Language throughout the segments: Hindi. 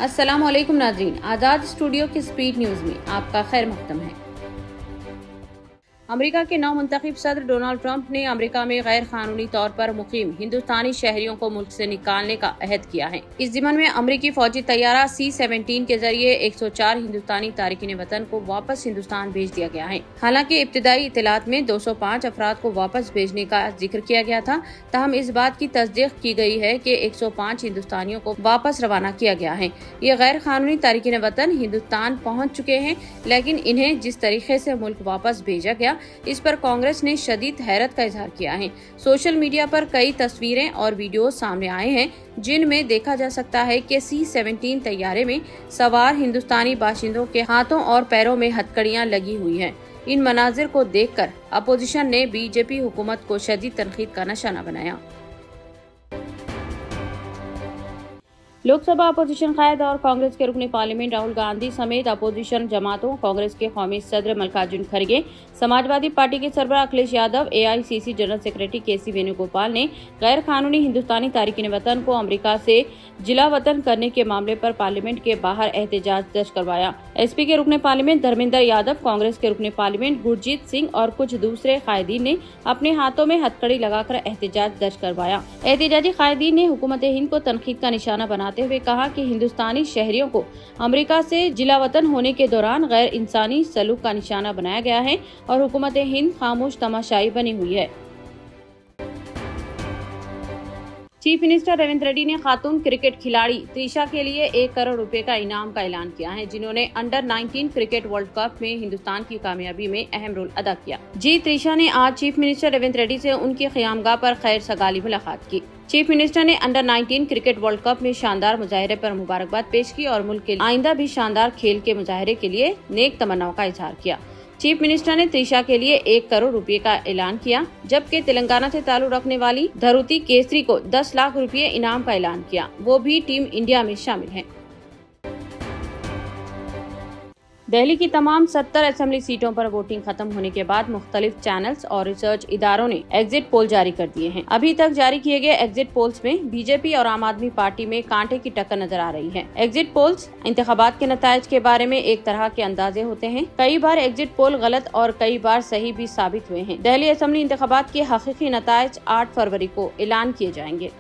अस्सलाम वालेकुम नाज़रीन, आज़ाद स्टूडियो की स्पीड न्यूज़ में आपका खैर मक़दम है। अमेरिका के नवमुंतखब सदर डोनाल्ड ट्रंप ने अमेरिका में गैर कानूनी तौर पर मुकीम हिंदुस्तानी शहरियों को मुल्क से निकालने का अहद किया है। इस ज़िम्मन में अमेरिकी फौजी तैयारा C-17 के जरिए 104 हिंदुस्तानी तारिकीन वतन को वापस हिंदुस्तान भेज दिया गया है। हालांकि इब्तिदाई इत्तलात में 205 अफराद को वापस भेजने का जिक्र किया गया था, तहम इस बात की तस्दीक की गई है कि 105 हिंदुस्तानियों को वापस रवाना किया गया है। ये गैर कानूनी तारिकीन वतन हिंदुस्तान पहुँच चुके हैं, लेकिन इन्हें जिस तरीके से मुल्क वापस भेजा गया, इस पर कांग्रेस ने शदीद हैरत का इजहार किया है। सोशल मीडिया पर कई तस्वीरें और वीडियो सामने आए हैं, जिनमें देखा जा सकता है कि C-17 तैयारे में सवार हिंदुस्तानी बाशिंदों के हाथों और पैरों में हथकड़ियां लगी हुई हैं। इन मनाजिर को देखकर अपोजिशन ने बीजेपी हुकूमत को शदीद तनकीद का निशाना बनाया। लोकसभा अपोजिशन कायद और कांग्रेस के रुकन पार्लियामेंट राहुल गांधी समेत अपोजिशन जमातों, कांग्रेस के कौमी सदर मल्लिकार्जुन खड़गे, समाजवादी पार्टी के सरबराह Akhilesh Yadav, AICC general secretary KC Venugopal ने गैर कानूनी हिंदुस्तानी तारिकीन वतन को अमेरिका से जिला वतन करने के मामले पर पार्लियामेंट के बाहर एहतजाज दर्ज करवाया। SP के रुकन पार्लियामेंट धर्मेंद्र यादव, कांग्रेस के रुकन पार्लियामेंट गुरजीत सिंह और कुछ दूसरे कायदीन ने अपने हाथों में हथकड़ी लगाकर एहतजाज दर्ज करवाया। एहतजाजी कायदीन ने हुकूमत हिंद को तनकीद का निशाना बनाते हुए कहा कि हिंदुस्तानी शहरियों को अमेरिका से जिला वतन होने के दौरान गैर इंसानी सलूक का निशाना बनाया गया है और हुकूमत हिंद खामोश तमाशाई बनी हुई है। चीफ मिनिस्टर रेवंत रेड्डी ने खातून क्रिकेट खिलाड़ी त्रिशा के लिए 1 करोड़ रुपए का इनाम का ऐलान किया है, जिन्होंने अंडर-19 क्रिकेट वर्ल्ड कप में हिंदुस्तान की कामयाबी में अहम रोल अदा किया। त्रिशा ने आज चीफ मिनिस्टर रेवंत रेड्डी से उनकी क़यामगाह पर खैर सगाली मुलाकात की। चीफ मिनिस्टर ने अंडर-19 क्रिकेट वर्ल्ड कप में शानदार मुजाहिरे पर मुबारकबाद पेश की और मुल्क के आइंदा भी शानदार खेल के मुजाहिरे के लिए नेक तमन्नाओं का इजहार किया। चीफ मिनिस्टर ने त्रिशा के लिए 1 करोड़ रुपए का ऐलान किया, जबकि तेलंगाना से ताल्लुक रखने वाली धरुति केसरी को 10 लाख रुपए इनाम का ऐलान किया। वो भी टीम इंडिया में शामिल हैं। दिल्ली की तमाम 70 असेंबली सीटों पर वोटिंग खत्म होने के बाद मुख्तलिफ चैनल्स और रिसर्च इदारों ने एग्जिट पोल जारी कर दिए हैं। अभी तक जारी किए गए एग्जिट पोल्स में बीजेपी और आम आदमी पार्टी में कांटे की टक्कर नजर आ रही है। एग्जिट पोल्स इंतखाबात के नतायज के बारे में एक तरह के अंदाजे होते हैं। कई बार एग्जिट पोल गलत और कई बार सही भी साबित हुए हैं। दिल्ली असेंबली इंतखाबात के हकीकी नतायज 8 फरवरी को ऐलान किए जाएंगे।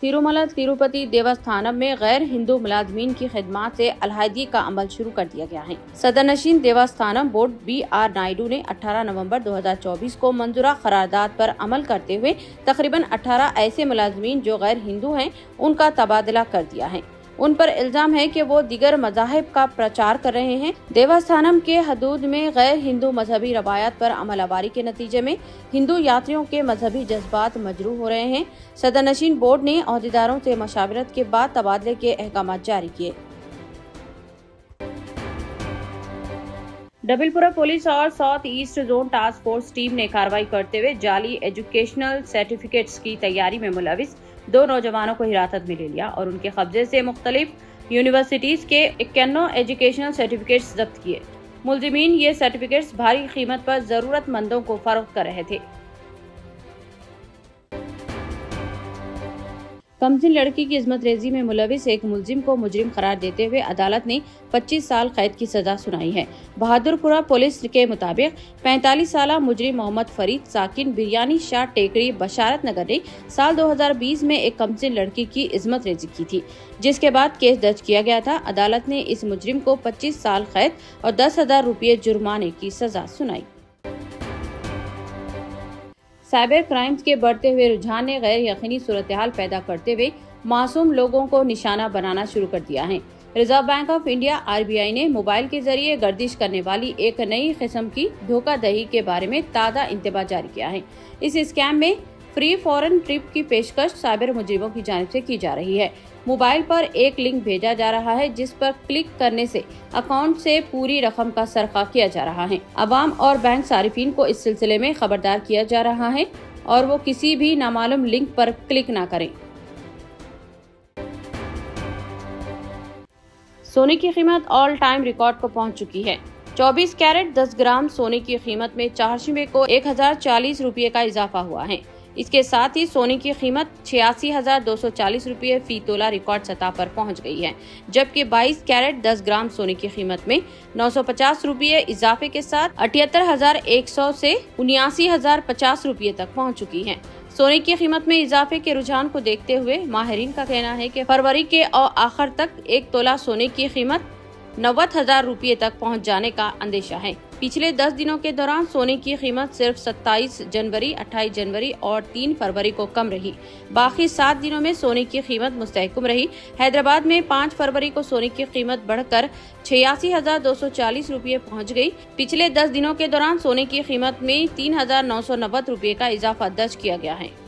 तिरुमला तिरुपति देवस्थानम में गैर हिंदू मुलाजमीन की खिदमात से अलहदगी का अमल शुरू कर दिया गया है। सदरनशीन देवस्थानम बोर्ड BR नायडू ने 18 नवंबर 2024 को मंजूरा करारदाद पर अमल करते हुए तकरीबन 18 ऐसे मुलाजमीन जो गैर हिंदू हैं, उनका तबादला कर दिया है। उन पर इल्जाम है कि वो दीगर मज़ाहिब का प्रचार कर रहे हैं। देवस्थानम के हदूद में गैर हिंदू मजहबी रवायात पर अमलवारी के नतीजे में हिंदू यात्रियों के मजहबी जज्बात मजरूह हो रहे हैं। सदरनशीन बोर्ड ने अहदेदारों से मशावरत के बाद तबादले के अहकाम जारी किए। डबलपुरा पुलिस और south east zone task force team ने कार्रवाई करते हुए जाली एजुकेशनल सर्टिफिकेट्स की तैयारी में मुलविस 2 नौजवानों को हिरासत में ले लिया और उनके कब्जे से मुख्तलिफ यूनिवर्सिटीज के 51 एजुकेशनल सर्टिफिकेट्स जब्त किए। मुलजिमीन ये सर्टिफिकेट्स भारी कीमत पर जरूरतमंदों को फरोख्त कर रहे थे। कमसिन लड़की की इस्मत रेजी में मुलविस एक मुलजिम को मुजरिम करार देते हुए अदालत ने 25 साल कैद की सजा सुनाई है। बहादुरपुरा पुलिस के मुताबिक 45 साल मुजरिम मोहम्मद फरीद साकिन बिरयानी शाह टेकरी बशारत नगर ने साल 2020 में एक कमसिन लड़की की इस्मत रेजी की थी, जिसके बाद केस दर्ज किया गया था। अदालत ने इस मुजरिम को 25 साल कैद और 10,000 रुपये जुर्माने की सजा सुनाई। साइबर क्राइम्स के बढ़ते हुए रुझान ने गैर यकीनी सूरत-ए-हाल पैदा करते हुए मासूम लोगों को निशाना बनाना शुरू कर दिया है। Reserve bank of India RBI ने मोबाइल के जरिए गर्दिश करने वाली एक नई किस्म की धोखाधड़ी के बारे में ताज़ा इंतबाह जारी किया है। इस स्कैम में फ्री फॉरेन ट्रिप की पेशकश साइबर मुजरिमों की जानिब से की जा रही है। मोबाइल पर एक लिंक भेजा जा रहा है, जिस पर क्लिक करने से अकाउंट से पूरी रकम का सरका किया जा रहा है। अवाम और बैंक सारिफीन को इस सिलसिले में खबरदार किया जा रहा है और वो किसी भी नामालूम लिंक पर क्लिक न करें। सोने की कीमत ऑल टाइम रिकॉर्ड को पहुंच चुकी है। 24 कैरेट 10 ग्राम सोने की कीमत में चारशंबे को 1040 रुपये का इजाफा हुआ है। इसके साथ ही सोने की कीमत 86,240 रुपये फी तोला रिकॉर्ड सतह पर पहुंच गई है, जबकि 22 कैरेट 10 ग्राम सोने की कीमत में 950 रुपये इजाफे के साथ 78,100 से 79,050 रुपये तक पहुंच चुकी है। सोने की कीमत में इजाफे के रुझान को देखते हुए माहिरीन का कहना है कि फरवरी के आखिर तक 1 तोला सोने की कीमत 90,000 रुपये तक पहुंच जाने का अंदेशा है। पिछले 10 दिनों के दौरान सोने की कीमत सिर्फ 27 जनवरी, 28 जनवरी और 3 फरवरी को कम रही। बाकी 7 दिनों में सोने की कीमत मुस्तहकम रही। हैदराबाद में 5 फरवरी को सोने की कीमत बढ़कर 86,240 रुपये पहुँच गई। पिछले 10 दिनों के दौरान सोने की कीमत में 3,990 रुपये का इजाफा दर्ज किया गया है।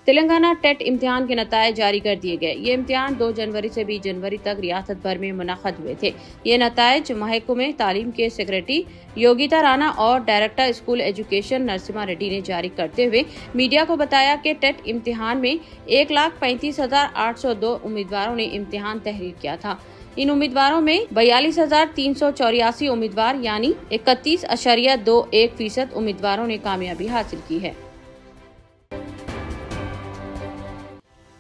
तेलंगाना टेट इम्तिहान के नतायज जारी कर दिए गए। ये इम्तिहान 2 जनवरी से 20 जनवरी तक रियासत भर में मुनक़द हुए थे। ये नतायज महकमे तालीम के सेक्रेटरी योगिता राणा और director school education Narasimha Reddy ने जारी करते हुए मीडिया को बताया कि टेट इम्तिहान में 1,35,802 उम्मीदवारों ने इम्तिहान तहरीर किया था। इन उम्मीदवारों में 42,384 उम्मीदवार यानी 31.21% उम्मीदवारों ने कामयाबी हासिल की है।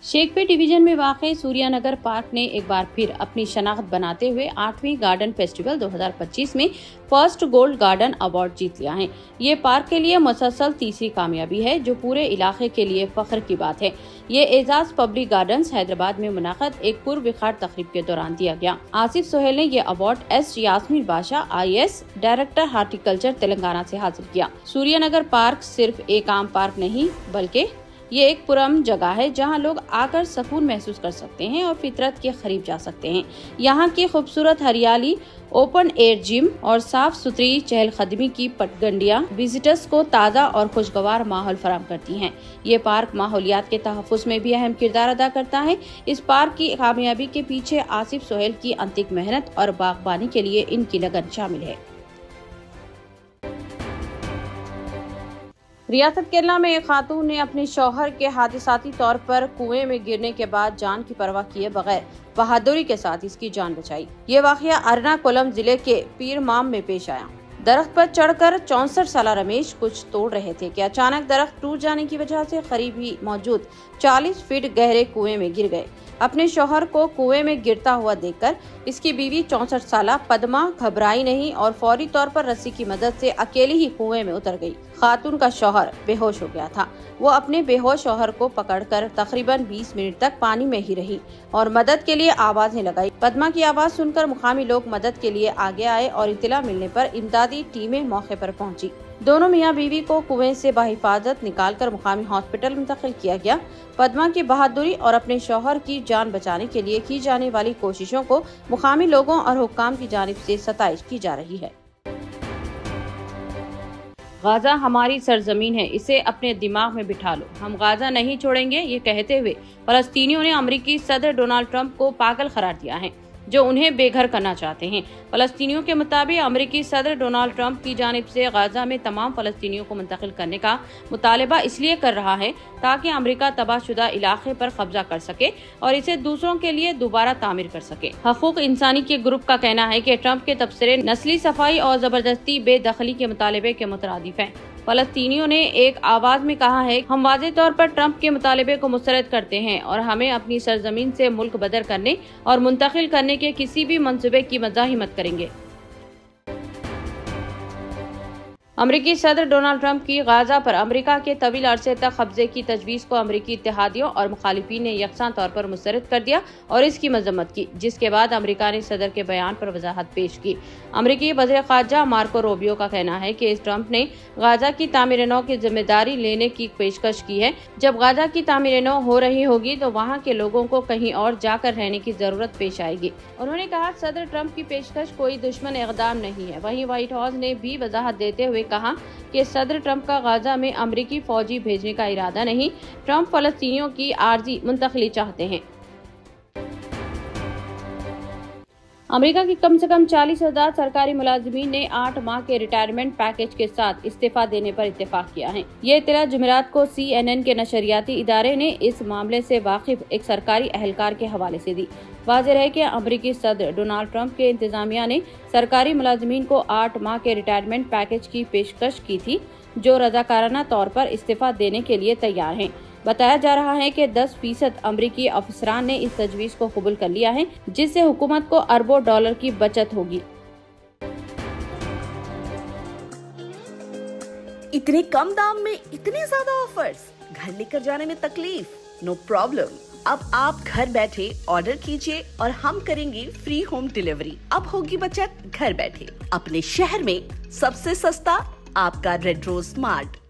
शेखपेट डिवीजन में वाक़ई सूर्यानगर पार्क ने एक बार फिर अपनी शनाख्त बनाते हुए 8वीं गार्डन फेस्टिवल 2025 में फर्स्ट गोल्ड गार्डन अवार्ड जीत लिया है। ये पार्क के लिए मुसलसल तीसरी कामयाबी है, जो पूरे इलाके के लिए फख्र की बात है। ये एजाज पब्लिक गार्डन्स हैदराबाद में मुनाक़द एक पुरविखार तकरीब के दौरान दिया गया। आसिफ सोहेल ने ये अवार्ड एस यास्मीन बादशाह IAS डायरेक्टर हार्टिकल्चर तेलंगाना से हासिल किया। सूर्यानगर पार्क सिर्फ एक आम पार्क नहीं बल्कि ये एक पुरअमन जगह है जहां लोग आकर सुकून महसूस कर सकते हैं और फितरत के करीब जा सकते हैं। यहाँ की खूबसूरत हरियाली, ओपन एयर जिम और साफ सुथरी चहलकदमी की पटगंडियां विजिटर्स को ताज़ा और खुशगवार माहौल फराहम करती हैं। ये पार्क माहौलियात के तहफ़्फ़ुज़ में भी अहम किरदार अदा करता है। इस पार्क की कामयाबी के पीछे आसिफ सोहेल की अंतिक मेहनत और बागबानी के लिए इनकी लगन शामिल है। रियासत केरला में एक खातून ने अपने शौहर के हादसाती तौर पर कुएं में गिरने के बाद जान की परवाह किए बगैर बहादुरी के साथ इसकी जान बचाई। ये वाकया एर्नाकुलम जिले के पीरमाम में पेश आया। दरख्त पर चढ़कर 64 साला रमेश कुछ तोड़ रहे थे कि अचानक दरख्त टूट जाने की वजह से करीब ही मौजूद 40 फीट गहरे कुएं में गिर गए। अपने शौहर को कुएं में गिरता हुआ देखकर इसकी बीवी 64 साला पद्मा घबराई नहीं और फौरी तौर पर रस्सी की मदद से अकेली ही कुएं में उतर गई। खातून का शौहर बेहोश हो गया था। वो अपने बेहोश शौहर को पकड़कर तकरीबन 20 मिनट तक पानी में ही रही और मदद के लिए आवाजें लगाई। पद्मा की आवाज सुनकर मुकामी लोग मदद के लिए आगे आए और इत्तला मिलने पर इमदादी टीमें मौके पर पहुंची। दोनों मियां बीवी को कुएं से बहिफाजत निकालकर मुकामी हॉस्पिटल मुंतकिल किया गया। पद्मा की बहादुरी और अपने शौहर की जान बचाने के लिए की जाने वाली कोशिशों को मुकामी लोगों और हुक्काम की जानिब से सताइश की जा रही है। गाजा हमारी सरजमीन है, इसे अपने दिमाग में बिठा लो, हम गाजा नहीं छोड़ेंगे। ये कहते हुए फलस्तीनियों ने अमेरिकी सदर डोनाल्ड ट्रंप को पागल करार दिया है, जो उन्हें बेघर करना चाहते हैं। फलस्तीनियों के मुताबिक अमेरिकी सदर डोनाल्ड ट्रंप की जानिब से गाजा में तमाम फलस्तीनियों को मुंतकिल करने का मुतालबा इसलिए कर रहा है ताकि अमेरिका तबाहशुदा इलाके पर कब्जा कर सके और इसे दूसरों के लिए दोबारा तामीर कर सके। हकूक इंसानी के ग्रुप का कहना है कि ट्रंप के तबसरे नस्ली सफाई और जबरदस्ती बेदखली के मुतालबे के मुतरादिफ हैं। फलस्तीनियों ने एक आवाज में कहा है, हम वाज़ेह तौर पर ट्रंप के मुतालबे को मुस्तरद करते हैं और हमें अपनी सरजमीन से मुल्क बदर करने और मुंतकिल करने के किसी भी मंसूबे की मज़ाहिमत करेंगे। अमेरिकी सदर डोनाल्ड ट्रंप की गाजा पर अमेरिका के तवील अरसे तक कब्जे की तजवीज़ को अमेरिकी इत्तेहादियों और मुखालिफिन ने यकसा तौर पर मुस्तरद कर दिया और इसकी मजम्मत की, जिसके बाद अमेरिका ने सदर के बयान पर वजाहत पेश की। अमेरिकी वज़ीर ख़ारजा मार्को रूबियो का कहना है कि ट्रंप ने गाजा की तामीर नौ की जिम्मेदारी लेने की पेशकश की है। जब गाजा की तामीर नौ हो रही होगी तो वहाँ के लोगों को कहीं और जाकर रहने की जरूरत पेश आएगी। उन्होंने कहा, सदर ट्रंप की पेशकश कोई दुश्मन इक़दाम नहीं है। वहीं व्हाइट हाउस ने भी वजाहत देते हुए कहा कि सदर ट्रंप का गाजा में अमेरिकी फौजी भेजने का इरादा नहीं, ट्रंप फलस्तीनियों की आर्जी मुंतकली चाहते हैं। अमेरिका के कम से कम 40,000 सरकारी मुलाजिमीन ने 8 माह के रिटायरमेंट पैकेज के साथ इस्तीफा देने पर इत्तेफाक किया है। ये इत्तला जुमेरात को CNN के नशरियाती इदारे ने इस मामले से वाकिफ एक सरकारी अहलकार के हवाले से दी। वाज़ेह है कि अमेरिकी सदर डोनाल्ड ट्रंप के इंतजामिया ने सरकारी मुलाजिमीन को 8 माह के रिटायरमेंट पैकेज की पेशकश की थी, जो रजाकाराना तौर पर इस्तीफा देने के लिए तैयार हैं। बताया जा रहा है कि 10% अमरीकी अफसरान ने इस तजवीज को कबूल कर लिया है, जिससे हुकूमत को अरबों डॉलर की बचत होगी। इतने कम दाम में इतने ज्यादा ऑफर्स, घर लेकर जाने में तकलीफ? No problem. अब आप घर बैठे ऑर्डर कीजिए और हम करेंगे फ्री होम डिलीवरी। अब होगी बचत घर बैठे। अपने शहर में सबसे सस्ता आपका रेड रोज स्मार्ट।